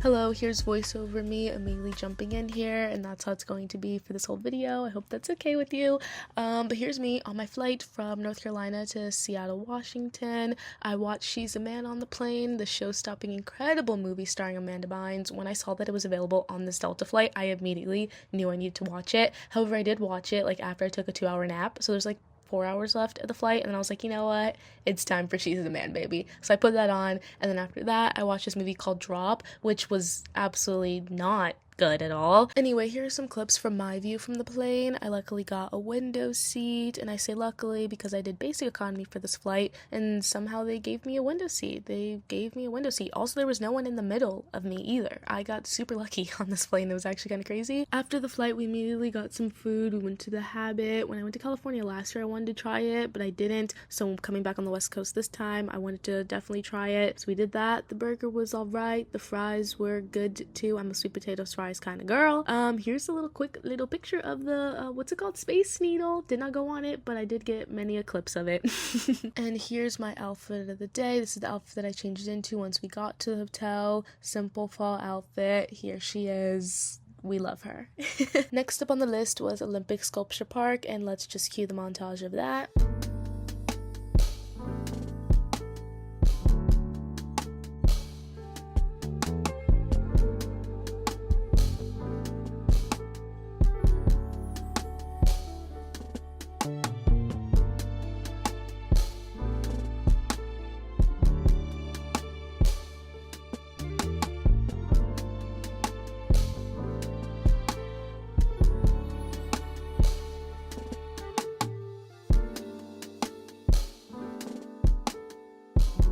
Hello, here's voiceover me immediately jumping in here, and that's how it's going to be for this whole video. I hope that's okay with you. But here's me on my flight from North Carolina to Seattle, Washington. I watched She's a Man on the plane, the show-stopping incredible movie starring Amanda Bynes. When I saw that it was available on this Delta flight, I immediately knew I needed to watch it. However, I did watch it like after I took a 2-hour nap, so there's like 4 hours left of the flight, and then I was like, you know what, it's time for She's a Man, baby. So I put that on, and then after that I watched this movie called Drop, which was absolutely not good at all. Anyway, here are some clips from my view from the plane. I luckily got a window seat, and I say luckily because I did basic economy for this flight, and somehow they gave me a window seat. Also, there was no one in the middle of me either. I got super lucky on this plane. It was actually kind of crazy. After the flight, we immediately got some food. We went to the Habit. When I went to California last year, I wanted to try it, but I didn't. So coming back on the West Coast this time, I wanted to definitely try it. So we did that. The burger was all right. The fries were good too. I'm a sweet potato fries kind of girl. Here's a quick little picture of the what's it called, Space Needle. Did not go on it, but I did get many clips of it. And here's my outfit of the day. This is the outfit that I changed into once we got to the hotel. Simple fall outfit. Here she is. We love her. Next up on the list was Olympic Sculpture Park, and let's just cue the montage of that.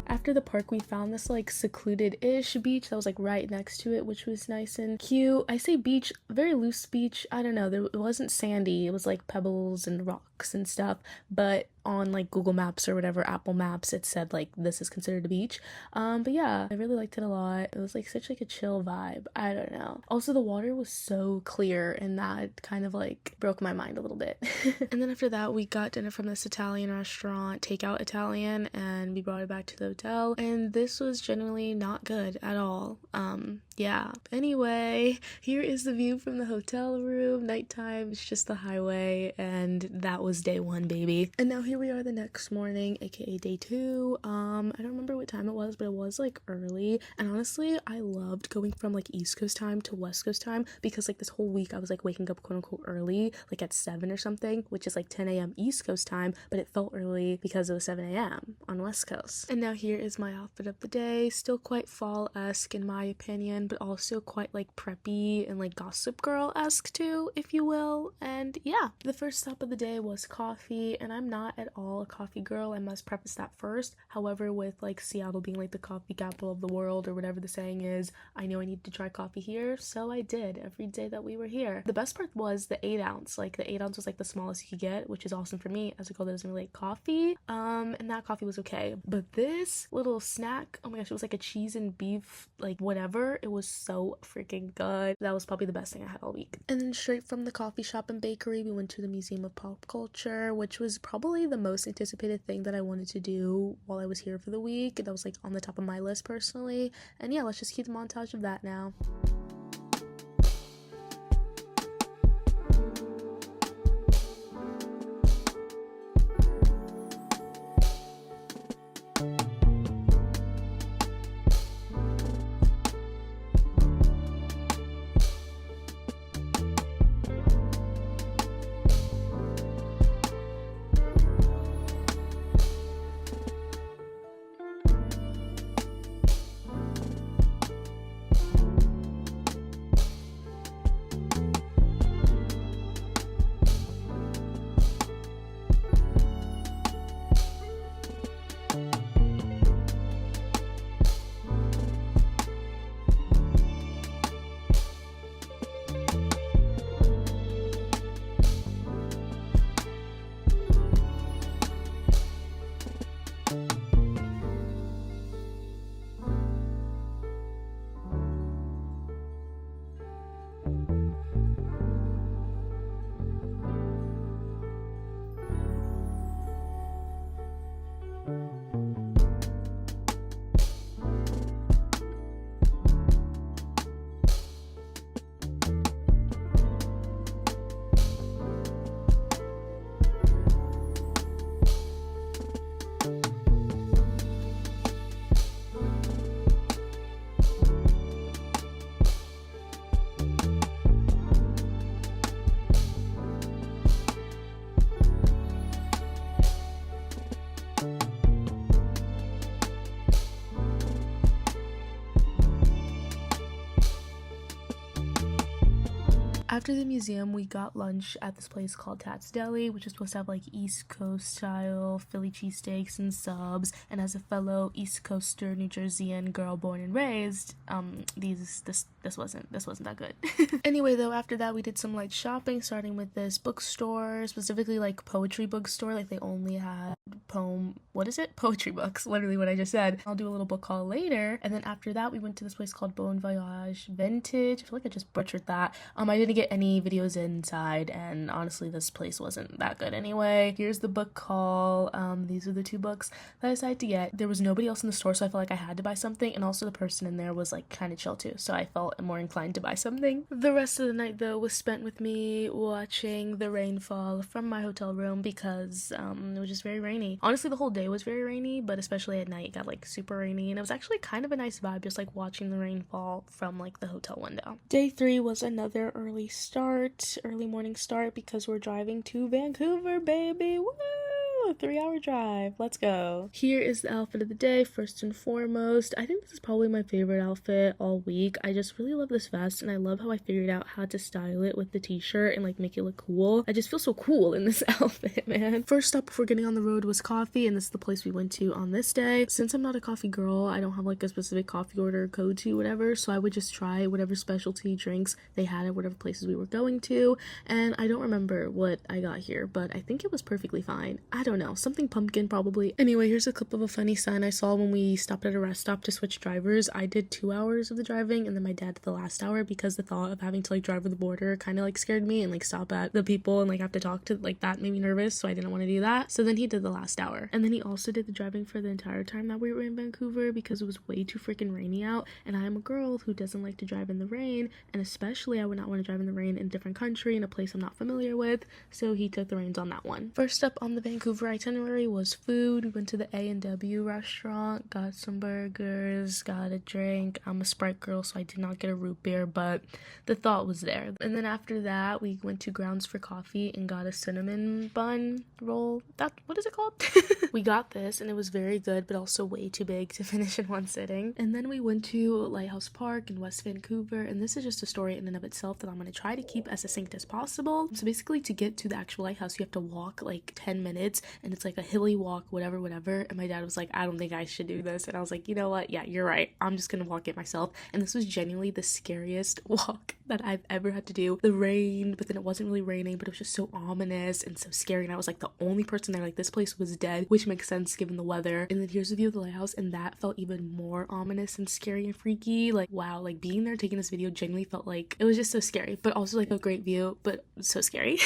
After the park, we found this like secluded-ish beach that was like right next to it, which was nice and cute. I say beach, very loose beach. I don't know, it wasn't sandy. It was like pebbles and rocks and stuff, but on like Google Maps or whatever, Apple Maps, it said like this is considered a beach. But yeah, I really liked it a lot. It was like such like a chill vibe. I don't know. Also, the water was so clear, and that kind of like broke my mind a little bit. And then after that, we got dinner from this Italian restaurant, takeout Italian, and we brought it back to the hotel, and this was genuinely not good at all. Yeah. Anyway, here is the view from the hotel room. Nighttime, it's just the highway, and that was day one, baby. And now here we are the next morning, aka day two. I don't remember what time it was, but it was like early, and honestly, I loved going from like East Coast time to West Coast time, because like this whole week I was like waking up quote unquote early, like at 7 or something, which is like 10 a.m. East Coast time, but it felt early because it was 7 a.m. on West Coast. And now here is my outfit of the day. Still quite fall-esque in my opinion, but also quite like preppy and like Gossip Girl-esque too, if you will. And yeah, the first stop of the day was coffee, and I'm not at all a coffee girl, I must preface that first. However, with like Seattle being like the coffee capital of the world or whatever the saying is, I knew I needed to try coffee here, so I did every day that we were here. The best part was the 8-ounce. Like the 8-ounce was like the smallest you could get, which is awesome for me as a girl that doesn't really like coffee. And that coffee was okay, but this little snack, oh my gosh, it was like a cheese and beef like whatever. It was so freaking good. That was probably the best thing I had all week. And then straight from the coffee shop and bakery, we went to the Museum of Pop Culture, which was probably the most anticipated thing that I wanted to do while I was here for the week. That was like on the top of my list personally. And yeah, let's just keep the montage of that now. After the museum, we got lunch at this place called Tat's Deli, which is supposed to have like East Coast style Philly cheesesteaks and subs. And as a fellow East Coaster, New Jerseyan girl born and raised, this wasn't that good. Anyway, though, after that we did some light shopping, starting with this bookstore, specifically like poetry bookstore. Like they only had poetry books, literally what I just said. I'll do a little book haul later. And then after that we went to this place called Bon Voyage Vintage. I feel like I just butchered that. I didn't get any videos inside, and honestly this place wasn't that good anyway. Here's the book haul. These are the 2 books that I decided to get. There was nobody else in the store, so I felt like I had to buy something, and also the person in there was like kind of chill too, so I felt more inclined to buy something. The rest of the night though was spent with me watching the rain fall from my hotel room because it was just very rainy. Honestly, the whole day was very rainy, but especially at night it got like super rainy, and it was actually kind of a nice vibe just like watching the rain fall from like the hotel window. Day 3 was another early morning start because we're driving to Vancouver, baby. Woo! 3-hour drive. Let's go. Here is the outfit of the day. First and foremost, I think this is probably my favorite outfit all week. I just really love this vest, and I love how I figured out how to style it with the t-shirt and like make it look cool. I just feel so cool in this outfit, man. First stop before getting on the road was coffee, and this is the place we went to on this day. Since I'm not a coffee girl, I don't have like a specific coffee order code to whatever, so I would just try whatever specialty drinks they had at whatever places we were going to, and I don't remember what I got here, but I think it was perfectly fine. I don't know, something pumpkin probably. Anyway, here's a clip of a funny sign I saw when we stopped at a rest stop to switch drivers. I did 2 hours of the driving, and then my dad did the last hour because the thought of having to like drive over the border kind of like scared me, and like stop at the people and like have to talk to like that made me nervous, so I didn't want to do that. So then he did the last hour, and then he also did the driving for the entire time that we were in Vancouver because it was way too freaking rainy out, and I am a girl who doesn't like to drive in the rain, and especially I would not want to drive in the rain in a different country, in a place I'm not familiar with, so he took the reins on that one. First up on the Vancouver itinerary was food. We went to the A&W restaurant, got some burgers, got a drink. I'm a Sprite girl, so I did not get a root beer, but the thought was there. And then after that, we went to Grounds for Coffee and got a cinnamon bun roll. What is it called? We got this, and it was very good, but also way too big to finish in one sitting. And then we went to Lighthouse Park in West Vancouver, and this is just a story in and of itself that I'm going to try to keep as succinct as possible. So basically, to get to the actual lighthouse, you have to walk like 10 minutes, and it's like a hilly walk, whatever. And my dad was like, I don't think I should do this. And I was like, you know what? Yeah, you're right. I'm just gonna walk it myself. And this was genuinely the scariest walk that I've ever had to do. The rain, but then it wasn't really raining, but it was just so ominous and so scary. And I was like the only person there. Like, this place was dead, which makes sense given the weather. And then here's the view of the lighthouse, and that felt even more ominous and scary and freaky. Like, wow, like being there taking this video genuinely felt like it was just so scary, but also like a great view, but so scary.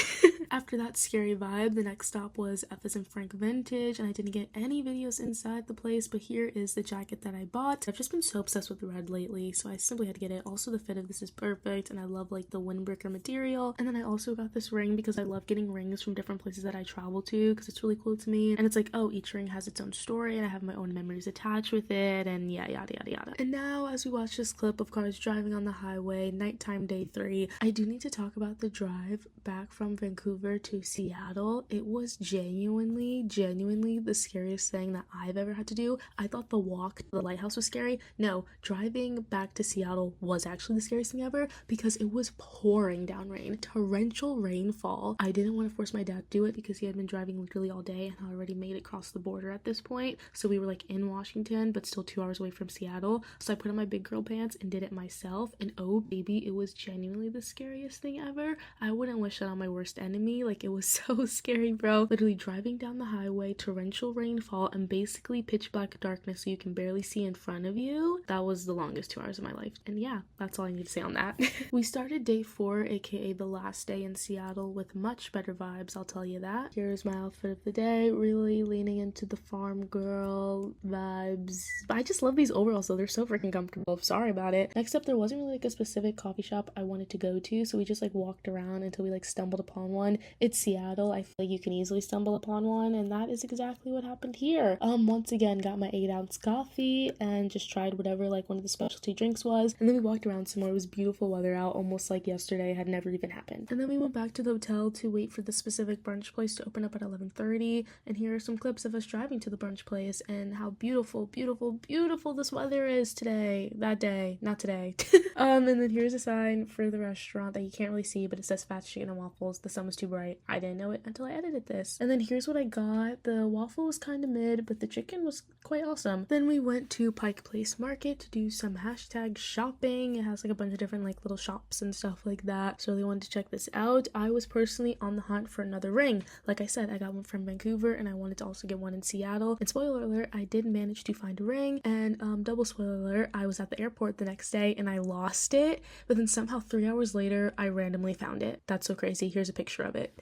After that scary vibe, the next stop was F and Frank Vintage, and I didn't get any videos inside the place, but here is the jacket that I bought. I've just been so obsessed with red lately, so I simply had to get it. Also, the fit of this is perfect, and I love like the windbreaker material. And then I also got this ring because I love getting rings from different places that I travel to because it's really cool to me. And it's like, oh, each ring has its own story, and I have my own memories attached with it, and yeah, yada yada yada. And now, as we watch this clip of cars driving on the highway, nighttime day 3, I do need to talk about the drive back from Vancouver to Seattle. It was genuinely the scariest thing that I've ever had to do. I thought the walk to the lighthouse was scary. No, driving back to Seattle was actually the scariest thing ever because it was pouring down rain, torrential rainfall. I didn't want to force my dad to do it because he had been driving literally all day and I already made it across the border at this point. So we were like in Washington, but still 2 hours away from Seattle. So I put on my big girl pants and did it myself. And oh baby, it was genuinely the scariest thing ever. I wouldn't wish that on my worst enemy. Like, it was so scary, bro. Literally driving down the highway, torrential rainfall, and basically pitch black darkness so you can barely see in front of you. That was the longest 2 hours of my life. And yeah, that's all I need to say on that. We started day 4, aka the last day in Seattle, with much better vibes, I'll tell you that. Here's my outfit of the day, really leaning into the farm girl vibes. I just love these overalls though, they're so freaking comfortable. Sorry about it. Next up, there wasn't really like a specific coffee shop I wanted to go to, so we just like walked around until we like stumbled upon one. It's Seattle. I feel like you can easily stumble upon on one, and that is exactly what happened here. Once again, got my 8-ounce coffee and just tried whatever like one of the specialty drinks was, and then we walked around some more. It was beautiful weather out, almost like yesterday had never even happened. And then we went back to the hotel to wait for the specific brunch place to open up at 11:30, and here are some clips of us driving to the brunch place and how beautiful, beautiful, beautiful this weather is today. That day, not today. And then here's a sign for the restaurant that you can't really see, but it says fast chicken and waffles. The sun was too bright. I didn't know it until I edited this. And then here's what I got. The waffle was kind of mid, but the chicken was quite awesome. Then we went to Pike Place Market to do some hashtag shopping. It has like a bunch of different like little shops and stuff like that, so I really wanted to check this out. I was personally on the hunt for another ring. Like I said, I got one from Vancouver and I wanted to also get one in Seattle. And spoiler alert, I did manage to find a ring, and double spoiler alert, I was at the airport the next day and I lost it, but then somehow 3 hours later I randomly found it. That's so crazy. Here's a picture of it.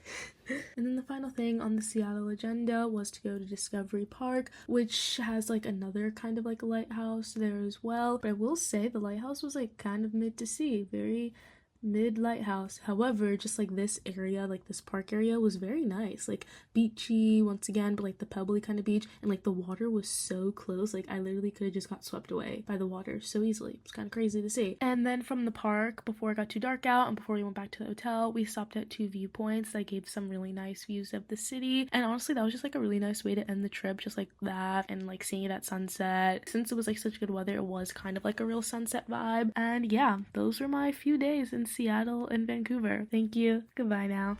And then the final thing on the Seattle agenda was to go to Discovery Park, which has like another kind of like lighthouse there as well. But I will say the lighthouse was like kind of mid to see, very mid lighthouse. However, just like this area, like this park area was very nice, like beachy once again, but like the pebbly kind of beach, and like the water was so close, like I literally could have just got swept away by the water so easily. It's kind of crazy to see. And then from the park, before it got too dark out and before we went back to the hotel, we stopped at 2 viewpoints that gave some really nice views of the city, and honestly that was just like a really nice way to end the trip, just like that, and like seeing it at sunset. Since it was like such good weather, it was kind of like a real sunset vibe. And yeah, those were my few days in Seattle and Vancouver. Thank you. Goodbye now.